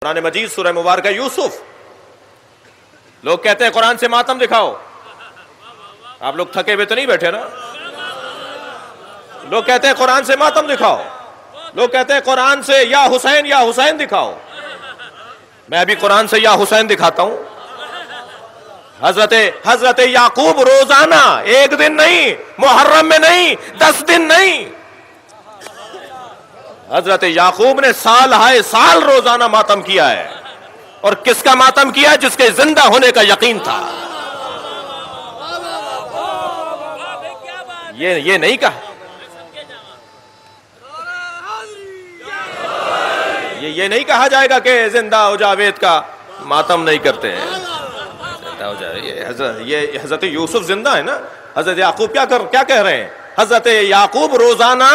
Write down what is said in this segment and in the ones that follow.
قرآن مجید سورہ مبارکہ یوسف. لوگ کہتے ہیں قرآن سے ماتم دکھاؤ. آپ لوگ تھکے ہوئے تو نہیں بیٹھے نا؟ لوگ کہتے ہیں قرآن سے ماتم دکھاؤ. لوگ کہتے ہیں قرآن سے یا حسین دکھاؤ. میں ابھی قرآن سے یا حسین دکھاتا ہوں. حضرت یعقوب روزانہ، ایک دن نہیں، محرم میں نہیں، 10 دن نہیں، حضرت یعقوب نے سال ہائے سال روزانہ ماتم کیا ہے. اور کس کا ماتم کیا ہے؟ جس کے زندہ ہونے کا یقین تھا. یہ نہیں کہا، یہ نہیں کہا جائے گا کہ زندہ ہو جاوید کا ماتم نہیں کرتے ہیں. یہ حضرت یوسف زندہ ہے نا. حضرت یعقوب کیا کہہ رہے ہیں؟ حضرت یعقوب روزانہ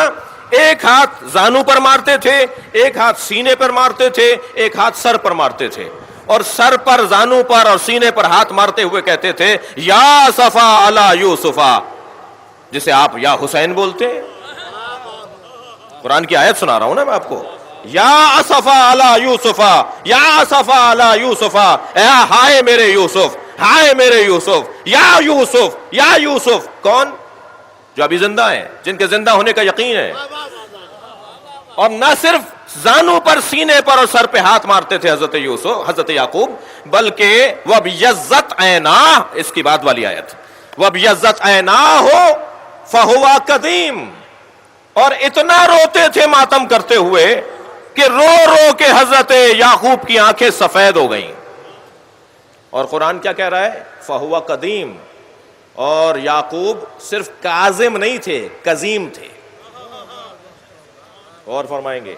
ایک ہاتھ زانو پر مارتے تھے، ایک ہاتھ سینے پر مارتے تھے، ایک ہاتھ سر پر مارتے تھے، اور سر پر، زانو پر اور سینے پر ہاتھ مارتے ہوئے کہتے تھے یا اسفا علی یوسفا، جسے آپ یا حسین بولتے ہیں. قرآن کی آیت سنا رہا ہوں نا میں آپ کو. یا اسفا علی یوسفا، یا اسفا علی یوسفا، اے ہائے میرے یوسف، ہائے میرے یوسف، یا یوسف، یا یوسف. کون؟ جو ابھی زندہ ہیں، جن کے زندہ ہونے کا یقین ہے. اور نہ صرف زانو پر، سینے پر اور سر پہ ہاتھ مارتے تھے حضرت یعقوب، بلکہ وَبْيَضَّتْ عَيْنَاهُ، اس کی بعد والی آیت، وَبْيَضَّتْ عَيْنَاهُ فَهُوَ قَدِيمٌ. اور اتنا روتے تھے ماتم کرتے ہوئے کہ رو رو کے حضرت یعقوب کی آنکھیں سفید ہو گئیں. اور قرآن کیا کہہ رہا ہے؟ فَهُوَ قَدِيمٌ. اور یعقوب صرف کاظم نہیں تھے، قزیم تھے. اور فرمائیں گے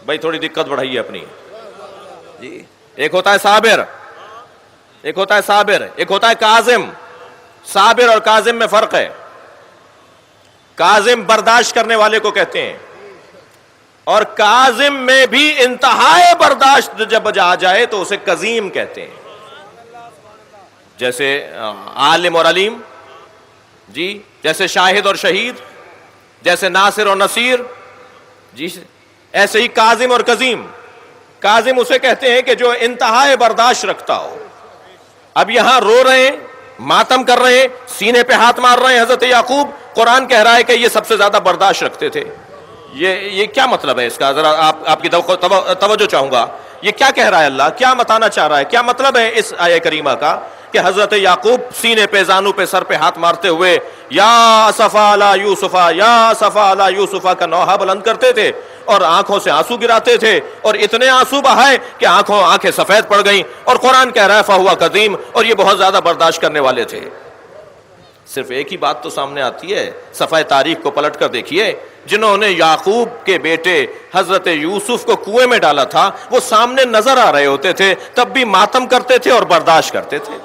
بھائی تھوڑی دقت بڑھائیے اپنی جی. ایک ہوتا ہے صابر، ایک ہوتا ہے صابر، ایک ہوتا ہے کاظم. صابر اور کاظم میں فرق ہے. کاظم برداشت کرنے والے کو کہتے ہیں، اور کاظم میں بھی انتہائی برداشت جب آ جائے تو اسے قزیم کہتے ہیں. جیسے عالم اور علیم جی، جیسے شاہد اور شہید، جیسے ناصر اور نصیر جی، ایسے ہی کاظم اور قزیم. کاظم اسے کہتے ہیں کہ جو انتہائی برداشت رکھتا ہو. اب یہاں رو رہے ہیں، ماتم کر رہے ہیں، سینے پہ ہاتھ مار رہے ہیں حضرت یعقوب. قرآن کہہ رہا ہے کہ یہ سب سے زیادہ برداشت رکھتے تھے. یہ کیا مطلب ہے اس کا؟ ذرا آپ کی توجہ چاہوں گا. یہ کیا کہہ رہا ہے اللہ؟ کیا بتانا چاہ رہا ہے؟ کیا مطلب ہے اس آیہ کریمہ کا کہ حضرت یعقوب سینے پہ، زانو پہ، سر پہ ہاتھ مارتے ہوئے یا اسفا علی یوسفا، یا اسفا علی یوسفا کا نوحہ بلند کرتے تھے اور آنکھوں سے آنسو گراتے تھے، اور اتنے آنسو بہائے کہ آنکھیں سفید پڑ گئیں. اور قرآن کہہ رہا ہے فہو قدیم، اور یہ بہت زیادہ برداشت کرنے والے تھے. صرف ایک ہی بات تو سامنے آتی ہے، صفحہ تاریخ کو پلٹ کر دیکھیے. جنہوں نے یعقوب کے بیٹے حضرت یوسف کو کنویں میں ڈالا تھا، وہ سامنے نظر آ رہے ہوتے تھے، تب بھی ماتم کرتے تھے اور برداشت کرتے تھے.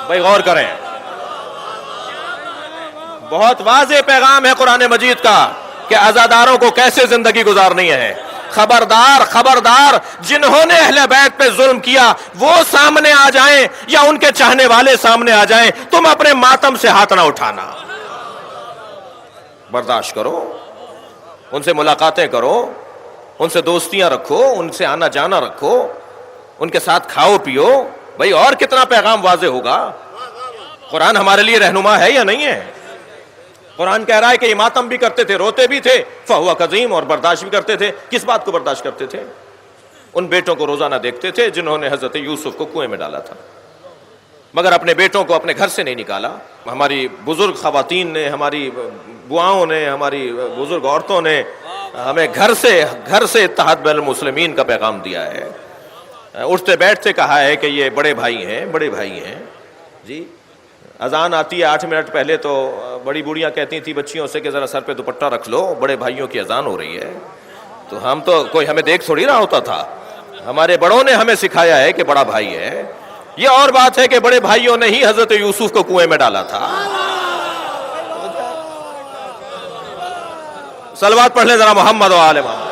بھائی غور کریں، بہت واضح پیغام ہے قرآن مجید کا کہ عزاداروں کو کیسے زندگی گزارنی ہے. خبردار خبردار، جنہوں نے اہل بیت پہ ظلم کیا وہ سامنے آ جائیں یا ان کے چاہنے والے سامنے آ جائیں، تم اپنے ماتم سے ہاتھ نہ اٹھانا. برداشت کرو، ان سے ملاقاتیں کرو، ان سے دوستیاں رکھو، ان سے آنا جانا رکھو، ان کے ساتھ کھاؤ پیو. بھائی اور کتنا پیغام واضح ہوگا؟ قرآن ہمارے لیے رہنما ہے یا نہیں ہے؟ قرآن کہہ رہا ہے کہ یہ ماتم بھی کرتے تھے، روتے بھی تھے، فہو قزیم، اور برداشت بھی کرتے تھے. کس بات کو برداشت کرتے تھے؟ ان بیٹوں کو روزانہ دیکھتے تھے جنہوں نے حضرت یوسف کو کنویں میں ڈالا تھا، مگر اپنے بیٹوں کو اپنے گھر سے نہیں نکالا. ہماری بزرگ خواتین نے، ہماری بواؤں نے، ہماری بزرگ عورتوں نے ہمیں گھر سے اتحاد بین المسلمین کا پیغام دیا ہے. اٹھتے بیٹھتے کہا ہے کہ یہ بڑے بھائی ہیں جی. اذان آتی ہے 8 منٹ پہلے تو بڑی بوڑھیاں کہتی تھی بچیوں سے کہ ذرا سر پہ دوپٹہ رکھ لو، بڑے بھائیوں کی اذان ہو رہی ہے. تو ہم تو کوئی ہمیں دیکھ تھوڑی رہا ہوتا تھا، ہمارے بڑوں نے ہمیں سکھایا ہے کہ بڑا بھائی ہے. یہ اور بات ہے کہ بڑے بھائیوں نے ہی حضرت یوسف کو کنویں میں ڈالا تھا. صلوات پڑھ لیں ذرا محمد و آل محمد.